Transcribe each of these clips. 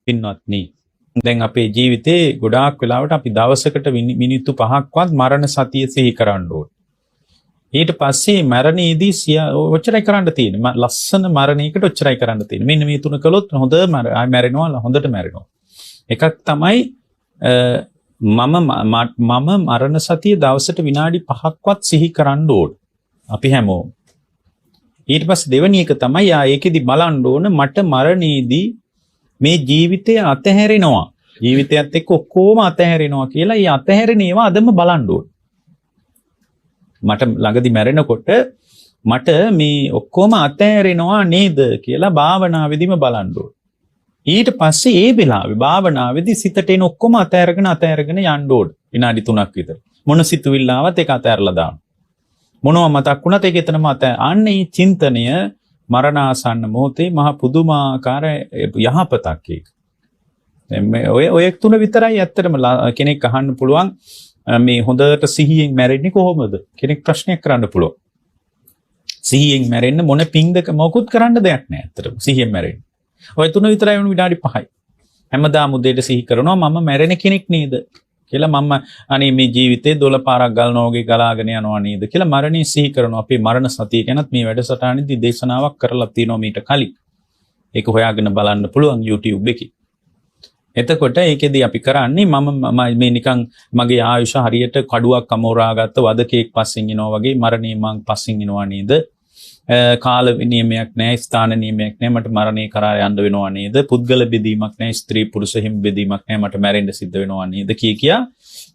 පින්වත්නි, දැන් අපේ ජීවිතේ ගොඩාක් වෙලාවට අපි දවසකට මිනිත්තු 5ක්වත් මරණ සතිය සිහි කරන්න ඕනේ. ඊට පස්සේ මරණයේදී ඔච්චරයි කරන්න තියෙන්නේ. ලස්සන මරණයකට ඔච්චරයි කරන්න තියෙන්නේ. මෙන්න මේ තුන කළොත් හොඳ මැරෙනවා, හොඳට මැරෙනවා. එකක් තමයි මම මරණ සතිය දවසට විනාඩි 5ක්වත් සිහි කරන්න ඕන. අපි හැමෝම. ඊට පස්සේ දෙවෙනි එක තමයි ඒකෙදි බලන්න ඕන මට මරණයේදී මේ ජීවිතය අතහැරෙනවා. ජීවිතයත් එක්ක ඔක්කොම අතහැරෙනවා කියලා ඒ අතහැරෙන ඒවා අදම බලන්න ඕන. මට ළඟදි මැරෙනකොට මට මේ ඔක්කොම අතහැරෙනවා නේද කියලා භාවනාවේදීම බලන්න ඕන. ඊට පස්සේ ඒ වෙලාවේ භාවනාවේදී සිතට එන ඔක්කොම අතහැරගෙන යන්න ඕන. විනාඩි 3ක් විතර. මොන සිතුවිල්ල ආවත් ඒක අතහැරලා දාන්න. මොනවා මතක් වුණත් ඒක එතනම අන්න මේ චින්තනය මරණාසන්න මොහොතේ මහ පුදුමාකාර යහපතක් ඒක. ඔය තුන විතරයි ඇත්තටම කෙනෙක් අහන්න පුළුවන් මේ හොඳට සිහියෙන් මැරෙන්නේ කොහොමද? කෙනෙක් ප්‍රශ්නයක් කරන්න පුළුවන්. සිහියෙන් මැරෙන්න මොන පිංදක මොකුත් කරන්න දෙයක් නැහැ ඇත්තටම සිහියෙන් මැරෙන්න. ඔය තුන විතරයි වුණ විනාඩි 5යි. හැමදාම උදේට සිහි කරනවා මම මැරෙන කෙනෙක් නේද කියලා මම අනේ මේ ජීවිතේ 12 පාරක් ගලනවා වගේ ගලාගෙන යනවා නේද කියලා මරණය සිහි කරනවා. අපේ මරණ සතිය ගැනත් මේ වැඩසටහනේදී දේශනාවක් කරලා තියෙනවා මීට කලින්. ඒක හොයාගෙන බලන්න පුළුවන් YouTube එකේ. එතකොට ඒකෙදී අපි කරන්නේ මම මේ නිකන් මගේ ආයුෂ හරියට කඩුවක් අමෝරාගත්ත වදකෙක් පස්සෙන් එනවා වගේ මරණය මං පස්සෙන් එනවා නේද? කාල නියමයක් නැහැ, ස්ථාන නියමයක් නැහැ, මට මරණය කරා යන්න වෙනවා නේද? පුද්ගල බෙදීමක් නැහැ, ස්ත්‍රී පුරුෂ හිම බෙදීමක් නැහැ, මට මැරෙන්න සිද්ධ වෙනවා නේද කියා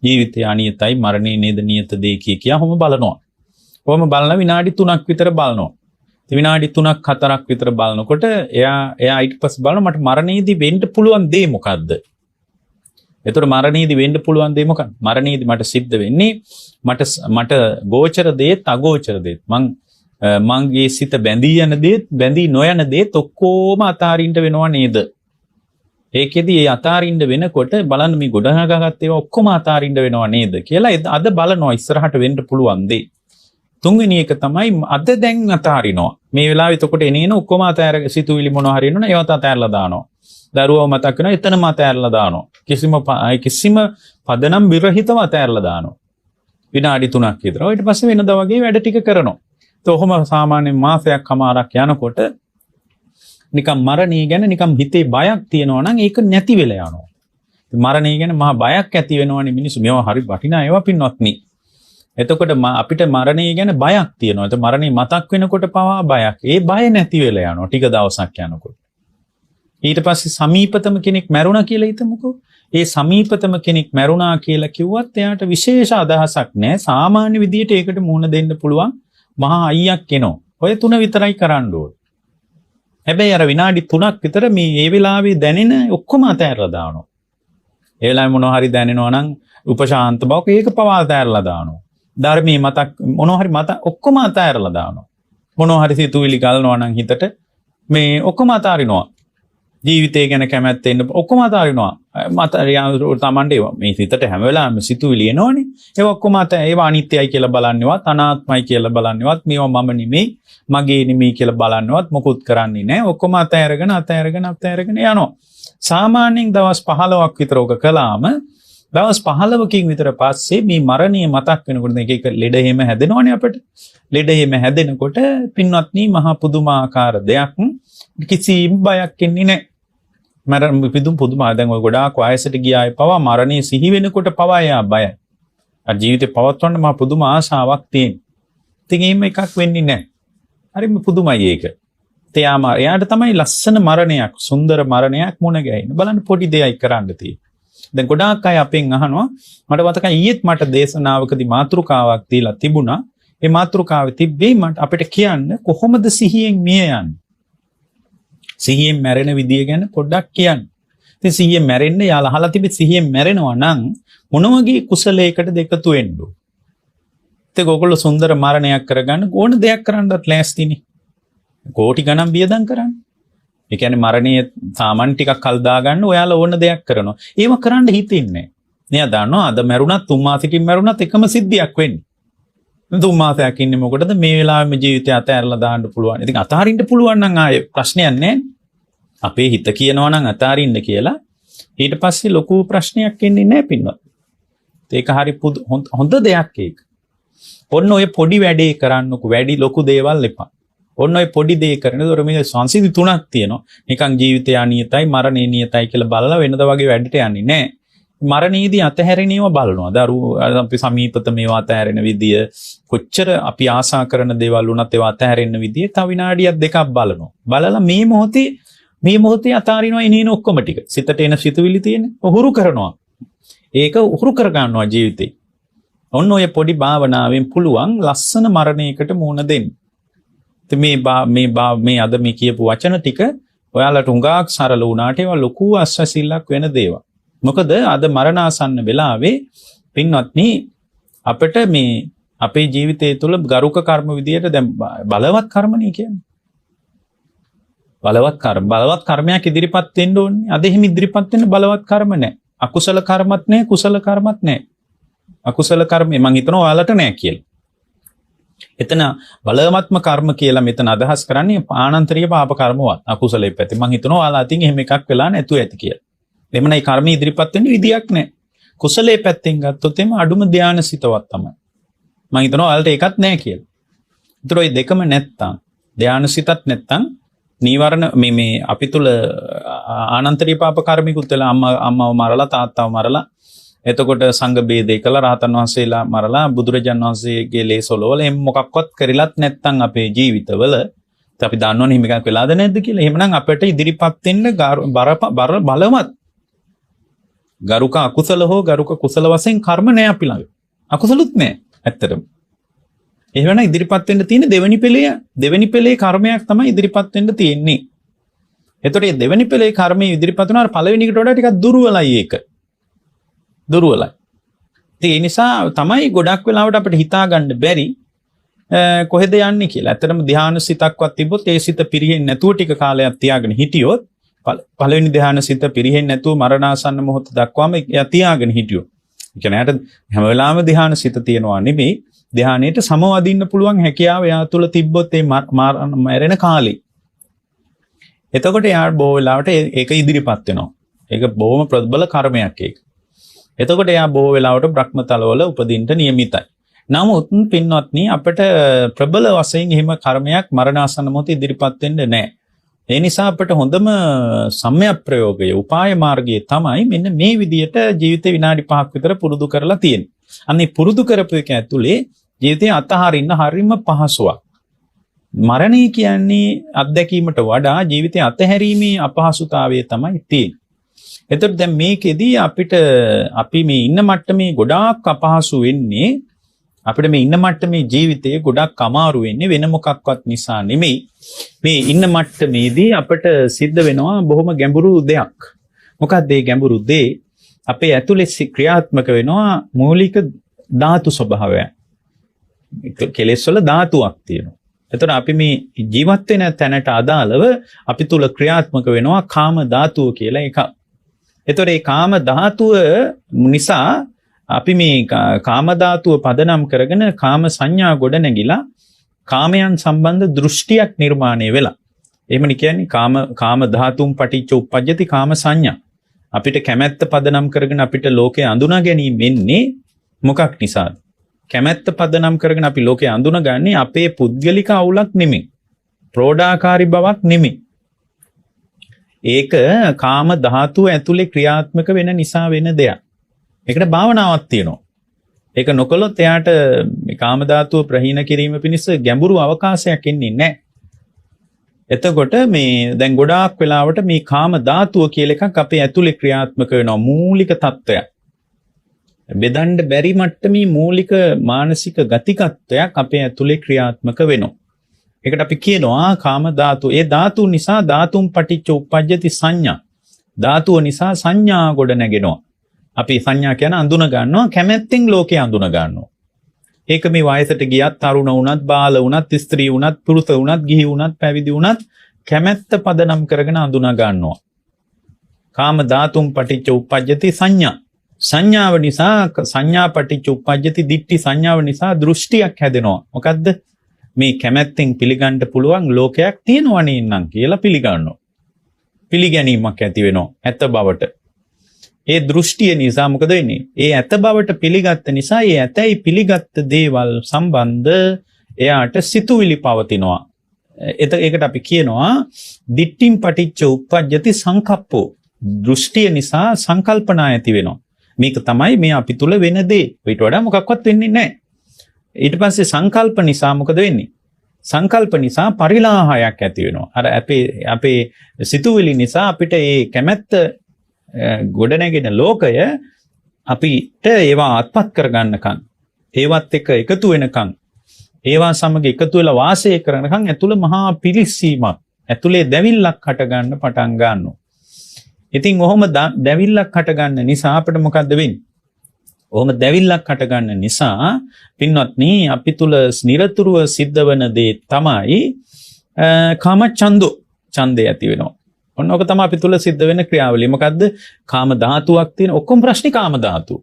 ජීවිතය අනියතයි, මරණය නේද නියත දේ කියා කොහොම බලනවා. කොහොම බලන විනාඩි 3ක් විතර බලනවා. විනාඩි 3ක් 4ක් විතර බලනකොට එයා ඊට පස්සේ බලනවා මට මරණයේදී වෙන්න පුළුවන් දේ මොකද්ද? එතකොට මරණයේදී වෙන්න පුළුවන් දේ මොකක්ද? මරණයේදී මට සිද්ධ වෙන්නේ මට ගෝචර දේත් අගෝචර දේත් මංගේ සිත බැඳී යන දේත් බැඳී නොයන දේත් ඔක්කොම අතාරින්න වෙනව නේද? ඒකෙදි ඒ අතාරින්න වෙනකොට බලන්න මේ ගොඩනගාගත්ත ඒවා ඔක්කොම අතාරින්න වෙනව නේද කියලා අද බලනවා ඉස්සරහට වෙන්න පුළුවන් දේ. තුන්වෙනි එක තමයි අද දැන් අතාරිනවා. මේ වෙලාවේ එතකොට එනේන ඔක්කොම අතෑර සිතුවිලි මොනවා හරි එනවනේ ඒවත් අතෑරලා දානවා. දරුවව මතක් වෙනවා එතනම අතෑරලා දානවා. කිසිම පදනම් විරහිතව අතෑරලා දානවා. විනාඩි 3ක් විතර. ඊට පස්සේ වෙනදා වගේ වැඩ ටික කරනවා. ඔහොම සාමාන්‍ය මාසයක් කමාරක් යනකොට නිකම් මරණය ගැන නිකම් හිතේ බයක් තියෙනවා නම් ඒක නැති වෙලා යනවා. මරණය ගැන මහා බයක් ඇති වෙනවනේ මිනිස්සු. මේවා හරි වටිනා ඒවා පින්වත්නි. එතකොට අපිට මරණය ගැන බයක් තියෙනවා. ඒත් මරණය මතක් වෙනකොට පවා බයක්. ඒ බය නැති වෙලා යනවා ටික දවසක් යනකොට. ඊට පස්සේ සමීපතම කෙනෙක් මැරුණා කියලා හිතමුකෝ. ඒ සමීපතම කෙනෙක් මැරුණා කියලා කිව්වත් එයාට විශේෂ අදහසක් නැහැ. සාමාන්‍ය විදියට ඒකට මුහුණ දෙන්න පුළුවන් මහා අයියක් එනවා. ඔය තුන විතරයි කරන්න ඕනේ. හැබැයි අර විනාඩි 3ක් විතර මේ වෙලාවේ දැනෙන ඔක්කොම අතහැරලා දානවා. ඒ වෙලාවේ මොනවා හරි දැනෙනවා නම් උපශාන්ත බවක් ඒක පවා අතහැරලා දානවා. ධර්මයේ මතක් මොනවා හරි මත ඔක්කොම අතහැරලා දානවා. මොනවා හරි සිතුවිලි ගලනවා නම් හිතට මේ ඔක්කොම අතාරිනවා. ජීවිතය ගැන කැමැත්ත එන්න ඔක්කොම අතාරිනවා. තමන්ට මේ හිතට හැම වෙලාවෙම සිතුවිලි එනවනේ. ඒ ඔක්කොම ඒවා අනිත්‍යයි කියලා බලන්නේවත් අනාත්මයි කියලා බලන්නේවත් මේවා මම නෙමෙයි මගේ නෙමෙයි කියලා බලන්නේවත් මොකුත් කරන්නේ නැහැ. ඔක්කොම අතහැරගෙන යනවා. සාමාන්‍යයෙන් දවස් 15ක් විතර ඔක කළාම දවස් 15කින් විතර පස්සේ මේ මරණය මතක් වෙනකොට එක ලෙඩ හැම හැදෙනවනේ අපිට. ලෙඩ හැම හැදෙනකොට පින්වත්නි මහා පුදුමාකාර දෙයක් කිසිම බයක් එන්නේ නැහැ. මරණ පුදුමා දැන් ඔය ගොඩාක් වයසට ගියායි පවා මරණය සිහි වෙනකොට පවා එයා බයයි. අර ජීවිතේ පවත්වන්න මහා පුදුම ආශාවක් තියෙන. ඉතින් එහෙම එකක් වෙන්නේ නැහැ. හරිම පුදුමයි ඒක. එයාට තමයි ලස්සන මරණයක්, සුන්දර මරණයක් මුණ ගැහෙන්නේ. බලන්න පොඩි දෙයක් කරන්න තියෙන්නේ. දැන් ගොඩාක් අය අපෙන් අහනවා මට මතකයි ඊයේත් මට දේශනාවකදී මාතෘකාවක් දීලා තිබුණා. ඒ මාතෘකාවේ තිබ්බේ මට අපිට කියන්න කොහොමද සිහියෙන් මිය යන්නේ? සිහියෙන් මැරෙන විදිය ගැන පොඩ්ඩක් කියන්න. ඉතින් සිහියෙන් මැරෙන්න යාලා අහලා තිබෙත් සිහියෙන් මැරෙනවා නම් මොන වගේ කුසලයකටද එකතු වෙන්න ඕන? ඒක ඔයගොල්ලෝ සුන්දර මරණයක් කරගන්න ඕන දෙයක් කරන්නත් ලෑස්තිනේ. කෝටි ගණන් වියදම් කරන්න. ඒ කියන්නේ මරණය සාමාන්‍ය ටිකක් කල් දාගන්න ඔයාලා ඕන දෙයක් කරනවා. ඒව කරන්න හිතෙන්නේ නැහැ. නෑ දන්නවා අද මැරුණත් 3 මාසෙකින් මැරුණත් එකම සිද්ධියක් වෙන්නේ. 3 මාසයක් ඉන්නේ මොකටද මේ වෙලාවෙම ජීවිතය අතහැරලා දාන්න පුළුවන්. ඉතින් අතහරින්න පුළුවන් නම් ආයේ ප්‍රශ්නයක් නැහැ. අපේ හිත කියනවා නම් අතාරින්න කියලා ඊට පස්සේ ලොකු ප්‍රශ්නයක් එන්නේ නැහැ පින්වත්. ඒක හරි හොඳ දෙයක් ඒක. ඔන්න ඔය පොඩි වැඩේ කරන්නකෝ වැඩි ලොකු දේවල් එපා. ඔන්න ඔය පොඩි දේ කරනකොට මේ සංසිද්ධි තුනක් තියෙනවා. නිකන් ජීවිතය අනියතයි මරණය නියතයි කියලා බලලා වෙනද වගේ වැඩට යන්නේ නැහැ. මරණයේදී අතහැරෙනේව බලනවා. අපි සමීපත මේවා අතහැරෙන විදිය කොච්චර අපි ආසා කරන දේවල් වුණත් ඒවා අතහැරෙන්න විදිය තව විනාඩියක් දෙකක් බලනවා. බලලා මේ මොහොතේ අතාරිනවා එනේන ඔක්කොම ටික. සිතට එන සිතුවිලි තියෙන උහුරු කරනවා. ඒක උහුරු කර ගන්නවා ජීවිතේ. ඔන්න ඔය පොඩි භාවනාවෙන් පුළුවන් ලස්සන මරණයකට මුහුණ දෙන්න. මේ අද මේ කියපු වචන ටික ඔයාලට හුඟක් සරල වුණාට ඒවා ලොකු අස්වැසිල්ලක් වෙන දේවල්. මොකද අද මරණාසන්න වෙලාවේ පින්වත්නි අපිට මේ අපේ ජීවිතය තුළ ගරුක කර්ම විදියට දැන් බලවත් කර්මනේ කියන්නේ. බලවත් කර්මයක් ඉදිරිපත් වෙන්න ඕනේ. අද එහෙම ඉදිරිපත් වෙන්න බලවත් කර්ම නැහැ. අකුසල කර්මත් නැහැ, කුසල කර්මත් නැහැ. අකුසල කර්ම මම හිතනවා ඔයාලට නැහැ කියලා. එතන බලවත්ම කර්ම කියලා මෙතන අදහස් කරන්නේ ආනන්තරීය පාප කර්මවත් අකුසලයේ පැති. මම හිතනවා ඔයාලා අතින් එහෙම එකක් වෙලා නැතුව ඇති කියලා. එමණයි කර්ම ඉදිරිපත් වෙන්න විදියක් නැහැ. කුසලයේ පැත්තෙන් ගත්තොත් එimhe අඩුම ධානසිතවත් තමයි. මම හිතනවා ඔයාලට ඒකත් නැහැ කියලා. ඒතර ওই දෙකම නැත්තම් ධානසිතත් නැත්තම් නීවරණ මේ අපි තුල ආනන්තරීය පාප කර්මිකුත් වෙලා අම්මව මරලා තාත්තව මරලා එතකොට සංඝ ભેදේ කළා රහතන් වහන්සේලා මරලා බුදුරජාන් වහන්සේගේ ලේසොලවල එම් මොකක්වත් කරලත් නැත්තම් අපේ ජීවිතවල අපි දන්නවනේ හිම එකක් වෙලාද නැද්ද කියලා. එහෙමනම් අපිට ඉදිරිපත් වෙන්න බලවත් ගරුක අකුසල හෝ ගරුක කුසල වශයෙන් කර්ම නැහැ අපි ළඟ. අකුසලුත් නැහැ ඇත්තටම. එහෙනම් ඉදිරිපත් වෙන්න තියෙන දෙවෙනි පෙළේ කර්මයක් තමයි ඉදිරිපත් වෙන්න තියෙන්නේ. එතකොට මේ දෙවෙනි පෙළේ කර්මයේ ඉදිරිපත් වුණාට පළවෙනි එකට වඩා ටිකක් දුර්වලයි ඒක. දුර්වලයි. ඒ නිසා තමයි ගොඩක් වෙලාවට අපිට හිතා ගන්න බැරි කොහෙද යන්නේ කියලා. ඇත්තටම ධානය සිතක්වත් තිබ්බොත් ඒ සිත පිරෙන්නේ නැතුව ටික කාලයක් තියාගෙන හිටියොත් පළවෙනි ධානය සිත පිරෙන්නේ නැතුව මරණාසන්න මොහොත දක්වාම තියාගෙන හිටියොත්. ඒ කියන්නේ හැම වෙලාවෙම ධානය සිත තියනවා නෙමෙයි ධානයට සමවදින්න පුළුවන් හැකියාව එයා තුළ තිබ්බොත් ඒ මැරෙන කාලේ. එතකොට එයා බොහෝ වෙලාවට ඒක ඉදිරිපත් වෙනවා. ඒක බොහොම ප්‍රබල කර්මයක් ඒක. එතකොට එයා බොහෝ වෙලාවට බ්‍රහ්මතලවල උපදින්න නියමිතයි. නමුත් පින්වත්නි අපිට ප්‍රබල වශයෙන් එහෙම කර්මයක් මරණාසන්න මොහොතේ ඉදිරිපත් වෙන්නේ නැහැ. ඒ නිසා අපිට හොඳම සම්‍යක් ප්‍රයෝගය උපාය මාර්ගය තමයි මෙන්න මේ විදියට ජීවිතේ විනාඩි 5ක් විතර පුරුදු කරලා තියෙන්නේ. අන්නේ පුරුදු කරපු එක ඇතුලේ ජීවිතේ අතහරින්න හරිම පහසුවක්. මරණය කියන්නේ අත්දැකීමට වඩා ජීවිතේ අතහැරීමේ අපහසුතාවය තමයි තියෙන්නේ. එතකොට දැන් මේකෙදී අපි මේ ඉන්න මට්ටමේ ගොඩාක් අපහසු වෙන්නේ අපිට මේ ඉන්න මට්ටමේ ජීවිතේ ගොඩක් අමාරු වෙන්නේ වෙන මොකක්වත් නිසා නෙමෙයි. මේ ඉන්න මට්ටමේදී අපිට සිද්ධ වෙනවා බොහොම ගැඹුරු දෙයක්. මොකක්ද මේ ගැඹුරු දේ? අපේ ඇතුලේ ක්‍රියාත්මක වෙනවා මූලික ධාතු ස්වභාවය. කෙලෙස් වල ධාතුවක් තියෙනවා. එතකොට අපි මේ ජීවත් වෙන තැනට අදාළව අපි තුල ක්‍රියාත්මක වෙනවා කාම ධාතුව කියලා එකක්. එතකොට මේ කාම ධාතුව නිසා අපි මේ කාම ධාතුව පදනම් කරගෙන කාම සංඥා ගොඩ නැගිලා කාමයන් සම්බන්ධ දෘෂ්ටියක් නිර්මාණය වෙලා. එහෙමනේ කියන්නේ කාම ධාතුන් පටිච්ච උප්පජ්ජති කාම සංඥා. අපිට කැමැත්ත පදනම් කරගෙන අපිට ලෝකේ අඳුනා ගැනීම වෙන්නේ මොකක් නිසාද? කැමැත්ත පදනම් කරගෙන අපි ලෝකේ අඳුනගන්නේ අපේ පුද්ගලික අවුලක් නෙමෙයි. ප්‍රෝඩාකාරී බවක් නෙමෙයි. ඒක කාම ධාතුව ඇතුලේ ක්‍රියාත්මක වෙන නිසා වෙන දෙයක්. ඒකට භාවනාවක් තියෙනවා. ඒක නොකළොත් එයාට මේ කාම ධාතුව ප්‍රහීන කිරීම පිණිස ගැඹුරු අවකාශයක් ඉන්නේ නැහැ. එතකොට මේ දැන් ගොඩාක් වෙලාවට මේ කාම ධාතුව කියලා එකක් අපේ ඇතුලේ ක්‍රියාත්මක වෙනවා මූලික తত্ত্বයක්. බෙදන්න බැරි මට්ටමේ මූලික මානසික ගතිකත්වයක් අපේ ඇතුලේ ක්‍රියාත්මක වෙනවා. ඒකට අපි කියනවා කාම ධාතු. ඒ ධාතු නිසා ධාතුන් පටිච්ච උප්පජ්ජති සංඥා. ධාතුව නිසා සංඥා ගොඩ නැගෙනවා. අපි සංඥා කියන අඳුන ගන්නවා කැමැත්තෙන් ලෝකේ අඳුන ගන්නවා. ඒක මේ වයසට ගියත් තරුණ වුණත් බාල වුණත් ස්ත්‍රී වුණත් පුරුෂ වුණත් ගිහි වුණත් පැවිදි වුණත් කැමැත්ත පදනම් කරගෙන අඳුන ගන්නවා. කාම ධාතුන් පටිච්ච උප්පජ්ජති සංඥා. සංඥාව නිසා සංඥා පටිච්ච උප්පජ්ජති දිට්ඨි සංඥාව නිසා දෘෂ්ටියක් හැදෙනවා. මොකද්ද? මේ කැමැත්තෙන් පිළිගන්න පුළුවන් ලෝකයක් තියෙනවනේ නං කියලා පිළිගන්නවා. පිළිගැනීමක් ඇති වෙනවා ඇත්ත බවට. ඒ දෘෂ්ටිය නිසා මොකද වෙන්නේ? ඒ ඇත්ත බවට පිළිගත්ත නිසා ඒ ඇතයි පිළිගත්ත දේවල් සම්බන්ධ එයාට සිතුවිලි පවතිනවා. ඒකට අපි කියනවා දිට්ඨිම් පටිච්ච උප්පජ්ජති සංකප්පෝ. දෘෂ්ටිය නිසා සංකල්පනා ඇති වෙනවා. මේක තමයි මේ අපි තුල වෙන දේ. ඊට වඩා මොකක්වත් වෙන්නේ නැහැ. ඊට පස්සේ සංකල්ප නිසා මොකද වෙන්නේ? සංකල්ප නිසා පරිලාහයක් ඇති වෙනවා. අර අපේ සිතුවිලි නිසා අපිට මේ කැමැත්ත ගොඩනැගෙන ලෝකය අපිට ඒවා අත්පත් කරගන්නකම් ඒවත් එක්ක එකතු වෙනකම් ඒවා සමග එකතු වෙලා වාසය කරනකම් ඇතුළ මහා පිලිස්සීමක් ඇතුලේ දැවිල්ලක් හට ගන්න පටන් ගන්නවා. ඉතින් ඔහොම දැවිල්ලක් හට ගන්න නිසා අපිට මොකද්ද වෙන්නේ? ඔහොම දැවිල්ලක් හට ගන්න නිසා පින්වත්නි අපි තුල නිරතුරුව සිද්ධ වෙන දේ තමයි කාම ඡන්දය ඇති වෙනවා. ඔන්න ඔක තමයි අපි තුල සිද්ධ වෙන ක්‍රියාවලිය. මොකද්ද? කාම ධාතුවක් තියෙන ඔක්කොම ප්‍රශ්නේ කාම ධාතුව.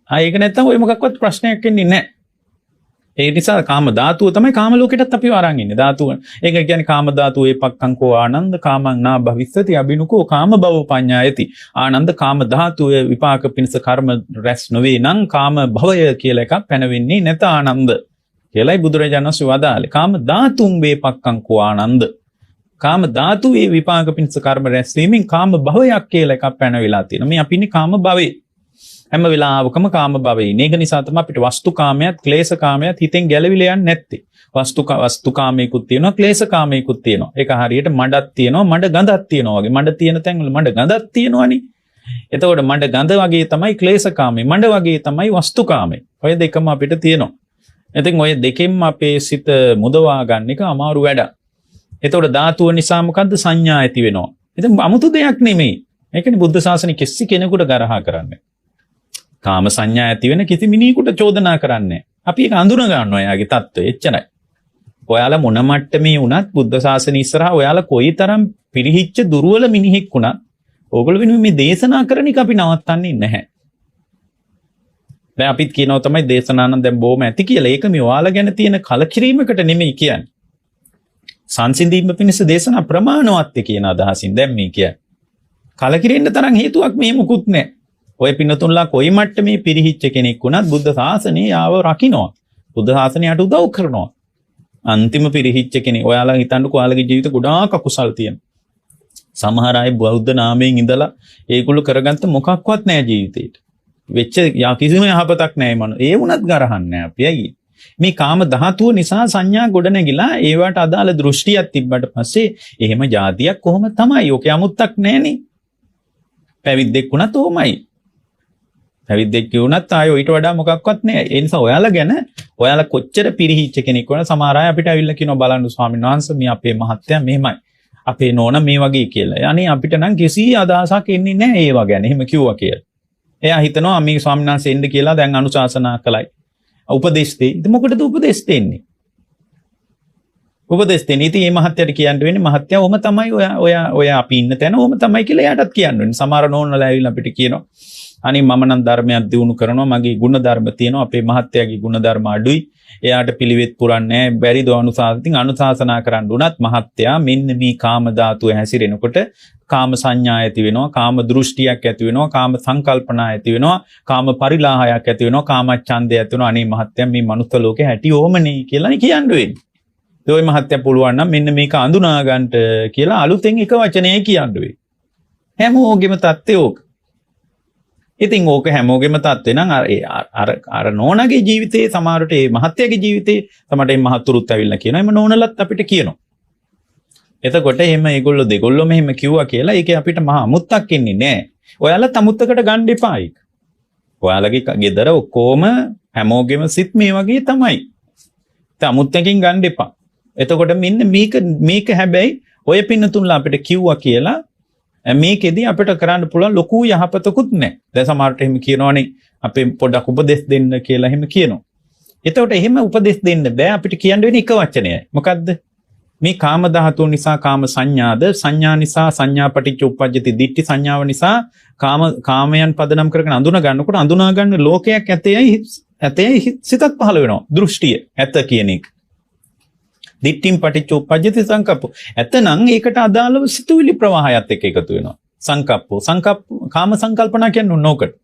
ඒක නැත්තම් ඔය මොකක්වත් ප්‍රශ්නයක් වෙන්නේ නැහැ. ඒ නිසා කාම ධාතුව තමයි කාම ලෝකෙටත් අපි වරන් ඉන්නේ. ධාතුව. ඒක කියන්නේ කාම ධාතුව ඒපක්ඛංකෝ ආනන්ද කාමං නා භවිස්සති අබිනුකෝ කාම භව පඤ්ඤායති. ආනන්ද කාම ධාතුව විපාක පිණිස කර්ම රැස් නොවේ නම් කාම භවය කියලා එකක් පැනවෙන්නේ නැත ආනන්ද. කියලායි බුදුරජාණන් වහන්සේ වදාළේ. කාම ධාතුන් වේපක්ඛංකෝ ආනන්ද. කාම ධාතුවේ විපාක පිණිස කර්ම රැස්වීමෙන් කාම භවයක් කියලා එකක් පැනවිලා තියෙනවා. මේ අපි ඉන්නේ කාම භවේ. හැම වෙලාවකම කාම භවේ. මේක නිසා තමයි අපිට වස්තු කාමයක්, ක්ලේශ කාමයක් හිතෙන් ගැලවිලා යන්නේ නැත්තේ. වස්තු කාමයකුත් තියෙනවා, ක්ලේශ කාමයකුත් තියෙනවා. ඒක හරියට මඩක් තියෙනවා, මඩ ගඳක් තියෙනවා වගේ. මඩ තියෙන තැන් වල මඩ ගඳක් තියෙනවනේ. එතකොට මඩ ගඳ වගේ තමයි ක්ලේශ කාමය. මඩ වගේ තමයි වස්තු කාමය. ඔය දෙකම අපිට තියෙනවා. ඉතින් ඔය දෙකෙන්ම අපේ සිත මුදවා ගන්න එක අමාරු වැඩක්. එතකොට ධාතුව නිසා මොකද්ද? සංඥා ඇති වෙනවා. ඉතින් 아무තු දෙයක් නෙමෙයි. ඒකනේ බුද්ධ ශාසනය කිසි කෙනෙකුට ගරහා කරන්නේ. කාම සංඥා ඇති වෙන කිසි මිනිහෙකුට චෝදනා කරන්නේ. අපි ඒක අඳුන ගන්නවා එයාගේ தত্ত্বය. එච්චරයි. ඔයාලා මොන මට්ටමේ වුණත් බුද්ධ ශාසනය ඉස්සරහා ඔයාලා කොයිතරම් පිරිහිච්ච දුර්වල මිනිහෙක් වුණත් ඕගොල්ලෝ වෙනුවෙන් මේ දේශනා කරන එක අපි නවත්තන්නේ නැහැ. දැන් අපිත් කියනවා තමයි දේශනා නම් දැන් බොහොම ඇති කියලා. ඒක මේ ඔයාලා ගැන තියෙන කලකිරීමකට නෙමෙයි කියන්නේ. සංසිඳීම පිණිස දේශනා ප්‍රමාණවත් කියන අදහසින් දැන් මේ කියන්නේ. කලකිරෙන්න තරම් හේතුවක් මේ මුකුත් නැහැ. ඔය පින්නතුන්ලා කොයි මට්ටමේ පිරිහිච්ච කෙනෙක් වුණත් බුද්ධ ශාසනය ආව රකින්නවා. බුද්ධ ශාසනයට උදව් කරනවා. අන්තිම පිරිහිච්ච කෙනෙක් ඔයාලා හිතන්නකෝ ඔයාලගේ ජීවිත ගොඩාක් අකුසල් තියෙන. සමහර අය බෞද්ධ නාමයෙන් ඉඳලා ඒගොල්ලෝ කරගත්ත මොකක්වත් නැහැ ජීවිතේට. වෙච්ච කිසිම යහපතක් නැහැ මන. ඒ වුණත් ගරහන්නේ අපි අයියේ. මේ කාම ධාතුව නිසා සංඥා ගොඩ නැගිලා ඒවට අදාළ දෘෂ්ටියක් තිබ්බට පස්සේ එහෙම જાතියක් කොහොම තමයි. ඔක යමුත්තක් නැහනේ. පැවිද්දෙක් වුණත් ඕමයි. පැවිද්දෙක් වුණත් ආයෙ ඊට වඩා මොකක්වත් නැහැ. ඒ නිසා ඔයාලා කොච්චර පිරිහිච්ච කෙනෙක් වුණා සමහර අය අපිට ඇවිල්ලා කියනවා බලන්න ස්වාමීන් වහන්සේ මේ අපේ මහත්තයා මෙහෙමයි. අපේ නෝනා මේ වගේ කියලා. අනේ අපිට නම් කිසි අදහසක් එන්නේ නැහැ ඒව ගැන. එහෙම කිව්වා කියලා. එයා හිතනවා මේ ස්වාමීන් වහන්සේ එන්න කියලා දැන් අනුශාසනා කළයි. උපදේශ දෙයි. ඉතින් මොකටද උපදේශ දෙන්නේ? උපදේශ දෙන්නේ ඉතින් මේ මහත්තයාට කියන්න වෙන්නේ මහත්තයා ඔම තමයි ඔය අපි ඉන්න තැන ඔම තමයි කියලා එයාටත් කියන්න වෙන්නේ. සමහර නෝනලා ඇවිල්ලා අපිට කියනවා අනේ මම නම් ධර්මයක් දිනු කරනවා මගේ ගුණ ධර්ම තියෙනවා අපේ මහත්තයාගේ ගුණ ධර්ම අඩුයි. එයාට පිළිවෙත් පුරන්නේ නැහැ. බැරිද අනුශාසනා කරන්න උනත් මහත්තයා මෙන්න මේ කාම ධාතුව හැසිරෙනකොට කාම සංඥා ඇති වෙනවා, කාම දෘෂ්ටියක් ඇති වෙනවා, කාම සංකල්පනා ඇති වෙනවා, කාම පරිලාහයක් ඇති වෙනවා, කාම ඡන්දය ඇති වෙනවා. අනේ මහත්තයා මේ මනුස්ස ලෝකේ හැටි ඕමනේ කියලා කියන්න වෙන්නේ. ඒ ඔය මහත්තයා පුළුවන් නම් මෙන්න මේක අඳුනා ගන්නට කියලා අලුතෙන් එක වචනයයි කියන්න වෙන්නේ. හැමෝගෙම தත්ත්වය ඕක. ඉතින් ඕක හැමෝගෙම தත්ත්වේ නම් අර නෝනාගේ ජීවිතේ සමහරට ඒ මහත්තයාගේ ජීවිතේ සමහරට මේ මහතුරුත් ඇවිල්ලා කියනවා. එම නෝනලත් අපිට කියනවා. එතකොට එහෙම ඒගොල්ලෝ දෙගොල්ලෝ මෙහෙම කිව්වා කියලා ඒකේ අපිට මහා අමුත්තක් එන්නේ නැහැ. ඔයාලත් අමුත්තකට ගන්න එපා ඒක. ඔයාලගේ ගෙදර ඔක්කොම හැමෝගෙම සිත් මේ වගේ තමයි. ඒ අමුත්තකින් ගන්න එපා. එතකොට මෙන්න මේක හැබැයි ඔය පින්නතුන්ලා අපිට කිව්වා කියලා මේකෙදි අපිට කරන්න පුළුවන් ලොකු යහපතකුත් නැහැ. දැන් සමහරට එහෙම කියනවනේ අපේ පොඩක් උපදෙස් දෙන්න කියලා එහෙම කියනවා. එතකොට එහෙම උපදෙස් දෙන්න බෑ අපිට කියන්න වෙන්නේ එක වචනයයි. මොකද්ද? මේ කාම ධාතුව නිසා කාම සංඥාද සංඥා නිසා සංඥා පටිච්ච උප්පජ්ජති දිට්ඨි සංඥාව නිසා කාමයන් පදනම් කරගෙන අඳුනා ගන්නකොට අඳුනා ගන්න ලෝකයක් ඇතේයි සිතක් පහළ වෙනවා. දෘෂ්ටිය ඇත කියන එක. දිට්ඨිම් පටිච්චෝප්පජ්ජති සංකප්පෝ. එතනම් ඒකට අදාළව සිතුවිලි ප්‍රවාහයත් එක්ක එකතු වෙනවා. සංකප්පෝ කාම සංකල්පනා කියන්නේ නෝකට.